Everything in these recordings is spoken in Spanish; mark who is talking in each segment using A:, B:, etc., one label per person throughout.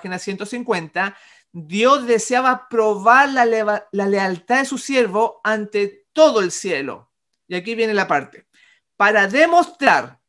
A: página 150, Dios deseaba probar la lealtad de su siervo ante todo el cielo. Y aquí viene la parte. Para demostrar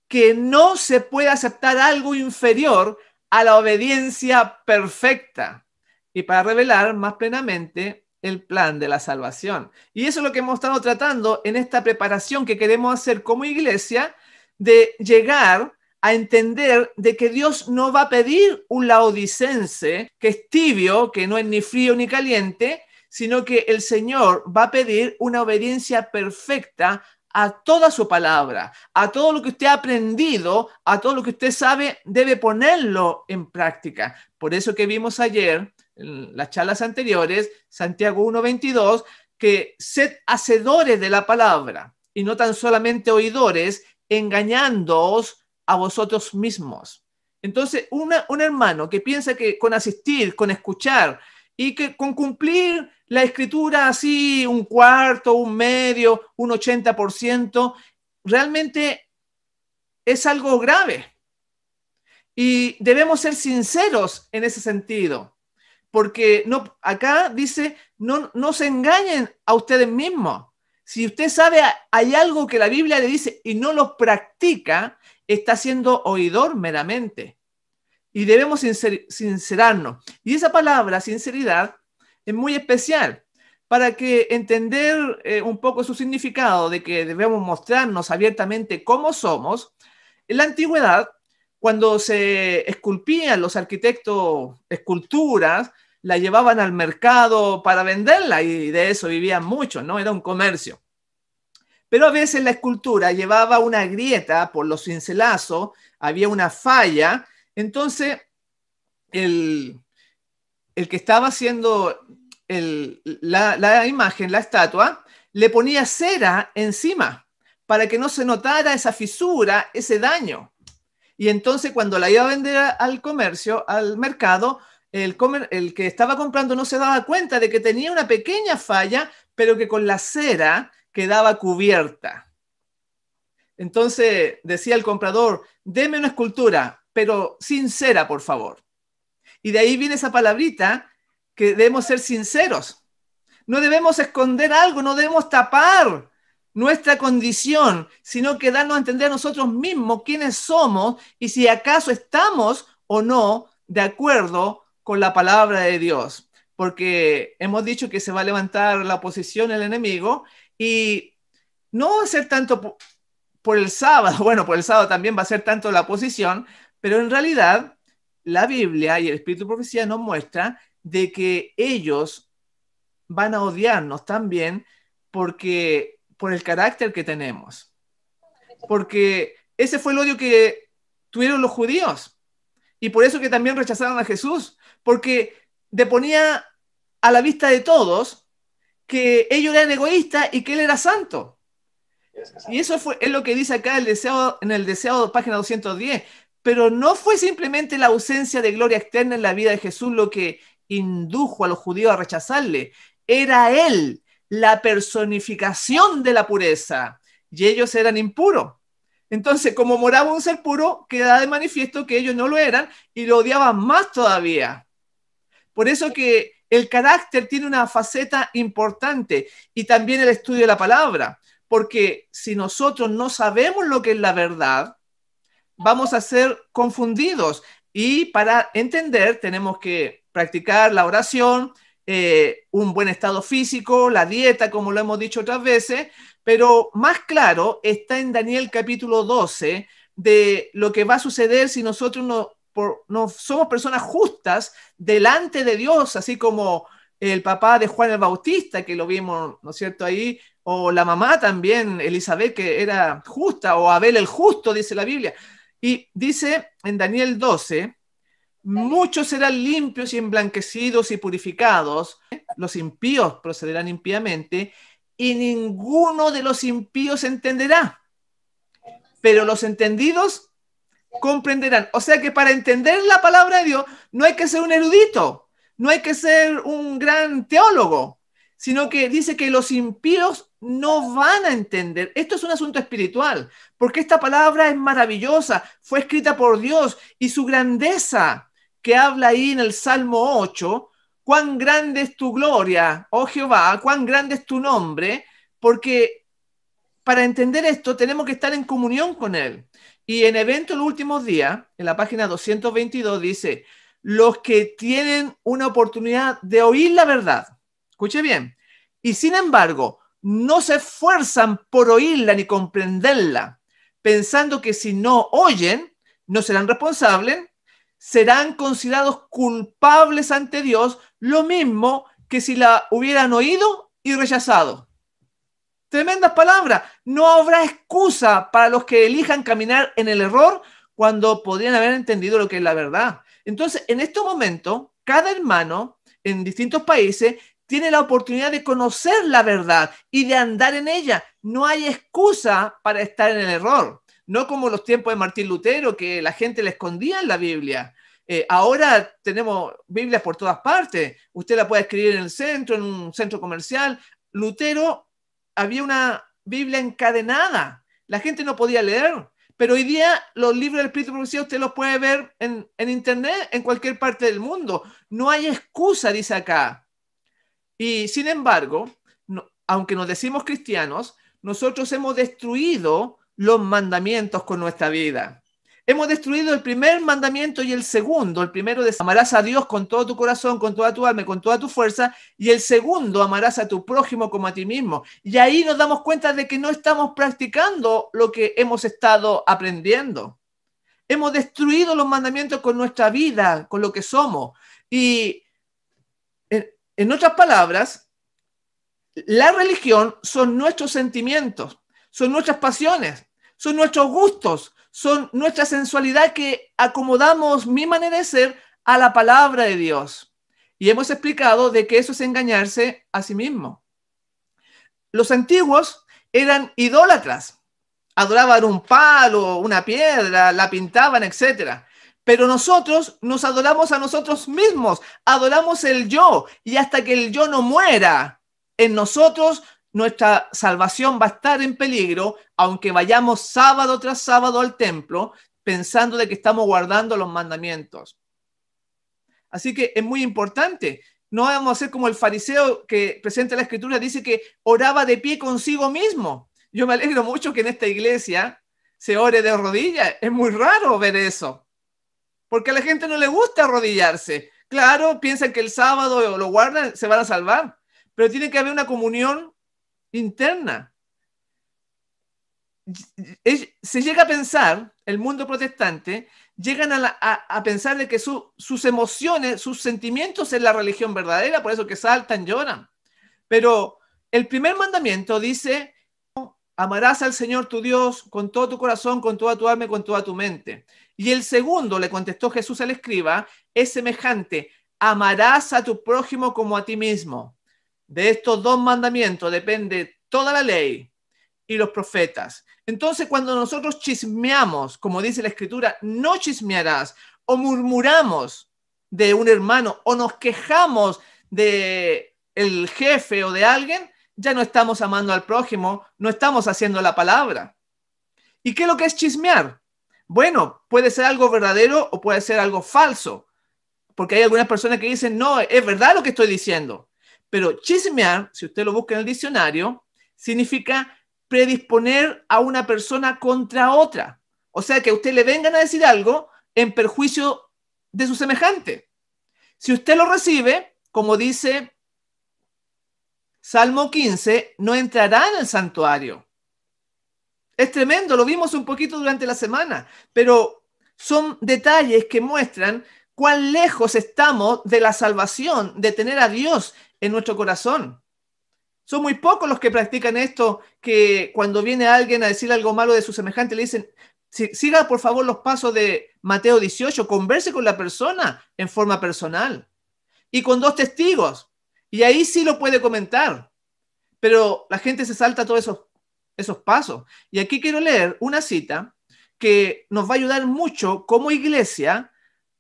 A: que no se puede aceptar algo inferior a la obediencia perfecta y para revelar más plenamente el plan de la salvación. Y eso es lo que hemos estado tratando en esta preparación que queremos hacer como iglesia, de llegar a entender de que Dios no va a pedir un laodicense que es tibio, que no es ni frío ni caliente, sino que el Señor va a pedir una obediencia perfecta a toda su palabra, a todo lo que usted ha aprendido, a todo lo que usted sabe, debe ponerlo en práctica. Por eso que vimos ayer, en las charlas anteriores, Santiago 1:22, que sed hacedores de la palabra y no tan solamente oidores, engañándoos a vosotros mismos. Entonces, un hermano que piensa que con asistir, con escuchar y que con cumplir la escritura así un cuarto, un medio, un 80%, realmente es algo grave. Y debemos ser sinceros en ese sentido, porque no, acá dice, no se engañen a ustedes mismos. Si usted sabe, hay algo que la Biblia le dice y no lo practica, está siendo oidor meramente. Y debemos sincerarnos. Y esa palabra, sinceridad, es muy especial para que entender un poco su significado de que debemos mostrarnos abiertamente cómo somos. En la antigüedad, cuando se esculpían los arquitectos esculturas, la llevaban al mercado para venderla y de eso vivían muchos, ¿no? Era un comercio. Pero a veces la escultura llevaba una grieta por los cincelazos, había una falla, entonces el que estaba haciendo la imagen, la estatua, le ponía cera encima para que no se notara esa fisura, ese daño. Y entonces cuando la iba a vender al comercio, al mercado, el que estaba comprando no se daba cuenta de que tenía una pequeña falla, pero que con la cera quedaba cubierta. Entonces decía el comprador, deme una escultura, pero sin cera, por favor. Y de ahí viene esa palabrita que debemos ser sinceros. No debemos esconder algo, no debemos tapar nuestra condición, sino que darnos a entender a nosotros mismos quiénes somos y si acaso estamos o no de acuerdo con la palabra de Dios. Porque hemos dicho que se va a levantar la oposición, el enemigo, y no va a ser tanto por el sábado, bueno, por el sábado también va a ser tanto la oposición, pero en realidad la Biblia y el Espíritu de Profecía nos muestra de que ellos van a odiarnos también porque por el carácter que tenemos. Porque ese fue el odio que tuvieron los judíos. Y por eso que también rechazaron a Jesús. Porque deponía a la vista de todos que ellos eran egoístas y que él era santo. Y eso es lo que dice acá en el deseado, página 210. Pero no fue simplemente la ausencia de gloria externa en la vida de Jesús lo que indujo a los judíos a rechazarle. Era él la personificación de la pureza y ellos eran impuros. Entonces, como moraba un ser puro, queda de manifiesto que ellos no lo eran y lo odiaban más todavía. Por eso que el carácter tiene una faceta importante y también el estudio de la palabra. Porque si nosotros no sabemos lo que es la verdad, vamos a ser confundidos. Y para entender tenemos que practicar la oración, un buen estado físico, la dieta, como lo hemos dicho otras veces, pero más claro está en Daniel capítulo 12 de lo que va a suceder si nosotros no somos personas justas delante de Dios, así como el papá de Juan el Bautista, que lo vimos, ¿no es cierto?, ahí, o la mamá también, Elizabeth, que era justa, o Abel el justo, dice la Biblia. Y dice en Daniel 12, muchos serán limpios y emblanquecidos y purificados, los impíos procederán impíamente, y ninguno de los impíos entenderá, pero los entendidos comprenderán. O sea que para entender la palabra de Dios no hay que ser un erudito, no hay que ser un gran teólogo, sino que dice que los impíos no van a entender. Esto es un asunto espiritual, porque esta palabra es maravillosa, fue escrita por Dios y su grandeza que habla ahí en el Salmo 8, cuán grande es tu gloria, oh Jehová, cuán grande es tu nombre, porque para entender esto tenemos que estar en comunión con Él. Y en Evento los Últimos Días, en la página 222, dice, los que tienen una oportunidad de oír la verdad, escuche bien, y sin embargo no se esfuerzan por oírla ni comprenderla, pensando que si no oyen, no serán responsables, serán considerados culpables ante Dios, lo mismo que si la hubieran oído y rechazado. Tremendas palabras. No habrá excusa para los que elijan caminar en el error cuando podrían haber entendido lo que es la verdad. Entonces, en este momento, cada hermano en distintos países tiene la oportunidad de conocer la verdad y de andar en ella. No hay excusa para estar en el error. No como los tiempos de Martín Lutero, que la gente le escondía en la Biblia. Ahora tenemos Biblias por todas partes. Usted la puede escribir en el centro, en un centro comercial. Lutero, había una Biblia encadenada. La gente no podía leer. Pero hoy día los libros del Espíritu Profecía usted los puede ver en internet en cualquier parte del mundo. No hay excusa, dice acá. Y sin embargo, no, aunque nos decimos cristianos, nosotros hemos destruido los mandamientos con nuestra vida. Hemos destruido el primer mandamiento y el segundo. El primero de amarás a Dios con todo tu corazón, con toda tu alma y con toda tu fuerza. Y el segundo, amarás a tu prójimo como a ti mismo. Y ahí nos damos cuenta de que no estamos practicando lo que hemos estado aprendiendo. Hemos destruido los mandamientos con nuestra vida, con lo que somos. Y en otras palabras, la religión son nuestros sentimientos, son nuestras pasiones, son nuestros gustos, son nuestra sensualidad que acomodamos mi manera de ser a la palabra de Dios. Y hemos explicado de que eso es engañarse a sí mismo. Los antiguos eran idólatras, adoraban un palo, una piedra, la pintaban, etcétera. Pero nosotros nos adoramos a nosotros mismos, adoramos el yo, y hasta que el yo no muera en nosotros, nuestra salvación va a estar en peligro, aunque vayamos sábado tras sábado al templo, pensando de que estamos guardando los mandamientos. Así que es muy importante. No vamos a ser como el fariseo que presenta la Escritura, dice que oraba de pie consigo mismo. Yo me alegro mucho que en esta iglesia se ore de rodillas. Es muy raro ver eso, porque a la gente no le gusta arrodillarse. Claro, piensan que el sábado lo guardan, se van a salvar, pero tiene que haber una comunión interna. Se llega a pensar, el mundo protestante, llegan a pensar de que sus emociones, sus sentimientos es la religión verdadera, por eso que saltan, lloran. Pero el primer mandamiento dice, amarás al Señor tu Dios con todo tu corazón, con toda tu alma y con toda tu mente. Y el segundo, le contestó Jesús al escriba, es semejante, amarás a tu prójimo como a ti mismo. De estos dos mandamientos depende toda la ley y los profetas. Entonces, cuando nosotros chismeamos, como dice la Escritura, no chismearás, o murmuramos de un hermano, o nos quejamos de el jefe o de alguien, ya no estamos amando al prójimo, no estamos haciendo la palabra. ¿Y qué es lo que es chismear? Bueno, puede ser algo verdadero o puede ser algo falso, porque hay algunas personas que dicen, no, es verdad lo que estoy diciendo. Pero chismear, si usted lo busca en el diccionario, significa predisponer a una persona contra otra. O sea, que a usted le vengan a decir algo en perjuicio de su semejante. Si usted lo recibe, como dice Salmo 15, no entrará en el santuario. Es tremendo, lo vimos un poquito durante la semana, pero son detalles que muestran cuán lejos estamos de la salvación, de tener a Dios en nuestro corazón. Son muy pocos los que practican esto, que cuando viene alguien a decir algo malo de su semejante, le dicen, siga por favor los pasos de Mateo 18, converse con la persona en forma personal y con dos testigos. Y ahí sí lo puede comentar. Pero la gente se salta todos esos pasos. Y aquí quiero leer una cita que nos va a ayudar mucho como iglesia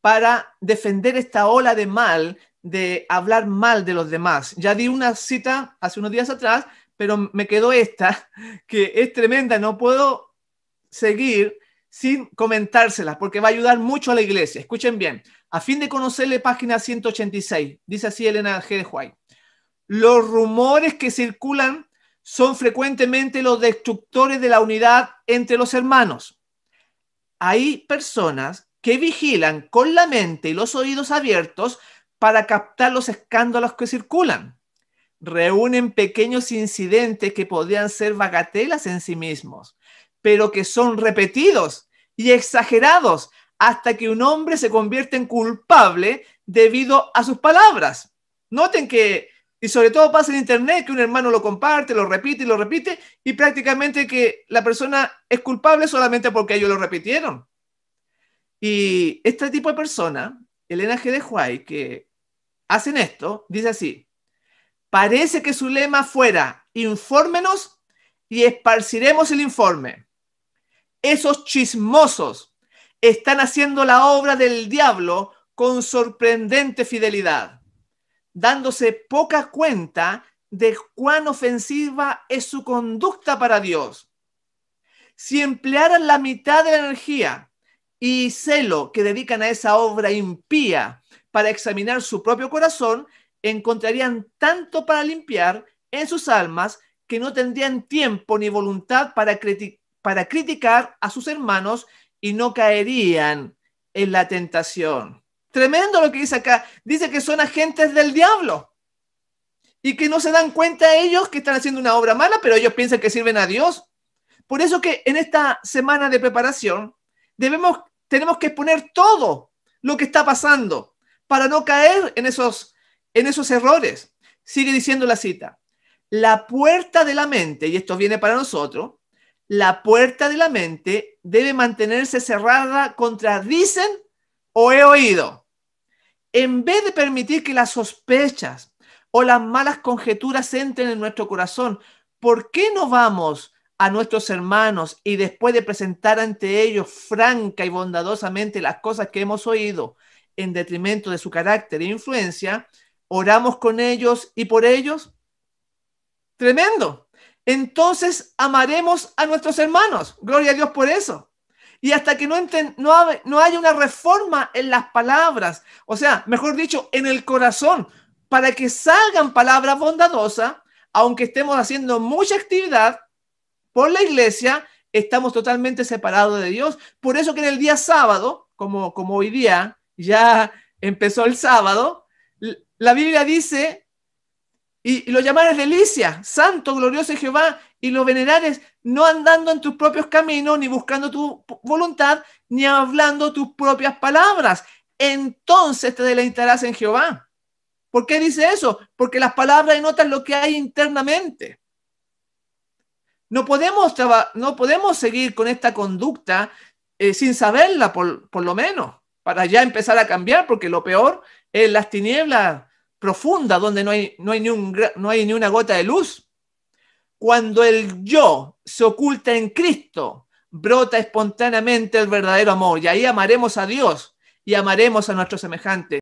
A: para defender esta ola de mal, de hablar mal de los demás. Ya di una cita hace unos días atrás, pero me quedó esta, que es tremenda, no puedo seguir sin comentárselas, porque va a ayudar mucho a la iglesia. Escuchen bien. A fin de conocerle, página 186, dice así Elena G. de White. Los rumores que circulan son frecuentemente los destructores de la unidad entre los hermanos. Hay personas que vigilan con la mente y los oídos abiertos para captar los escándalos que circulan. Reúnen pequeños incidentes que podrían ser bagatelas en sí mismos, pero que son repetidos y exagerados hasta que un hombre se convierte en culpable debido a sus palabras. Noten que, y sobre todo pasa en internet, que un hermano lo comparte, lo repite, y prácticamente que la persona es culpable solamente porque ellos lo repitieron. Y este tipo de personas, Elena G. de White, que hacen esto, dice así: parece que su lema fuera: infórmenos y esparciremos el informe. Esos chismosos están haciendo la obra del diablo con sorprendente fidelidad, dándose poca cuenta de cuán ofensiva es su conducta para Dios. Si emplearan la mitad de la energía y celo que dedican a esa obra impía para examinar su propio corazón, encontrarían tanto para limpiar en sus almas que no tendrían tiempo ni voluntad para criticar a sus hermanos y no caerían en la tentación. Tremendo lo que dice acá. Dice que son agentes del diablo y que no se dan cuenta ellos que están haciendo una obra mala, pero ellos piensan que sirven a Dios. Por eso que en esta semana de preparación tenemos que exponer todo lo que está pasando para no caer en esos errores. Sigue diciendo la cita: la puerta de la mente, y esto viene para nosotros, la puerta de la mente debe mantenerse cerrada contra dicen o he oído. En vez de permitir que las sospechas o las malas conjeturas entren en nuestro corazón, ¿por qué no vamos a nuestros hermanos y después de presentar ante ellos franca y bondadosamente las cosas que hemos oído en detrimento de su carácter e influencia, oramos con ellos y por ellos? Tremendo. Entonces amaremos a nuestros hermanos. Gloria a Dios por eso. Y hasta que no haya una reforma en las palabras, o sea, mejor dicho, en el corazón, para que salgan palabras bondadosas, aunque estemos haciendo mucha actividad por la iglesia, estamos totalmente separados de Dios. Por eso que en el día sábado, como hoy día ya empezó el sábado, la Biblia dice: y lo llamares delicia, santo, glorioso Jehová, y lo venerares, no andando en tus propios caminos, ni buscando tu voluntad, ni hablando tus propias palabras. Entonces te deleitarás en Jehová. ¿Por qué dice eso? Porque las palabras denotan lo que hay internamente. No podemos seguir con esta conducta sin saberla, por lo menos, para ya empezar a cambiar, porque lo peor es las tinieblas profundas, donde no hay ni una gota de luz. Cuando el yo se oculta en Cristo, brota espontáneamente el verdadero amor, y ahí amaremos a Dios y amaremos a nuestros semejantes.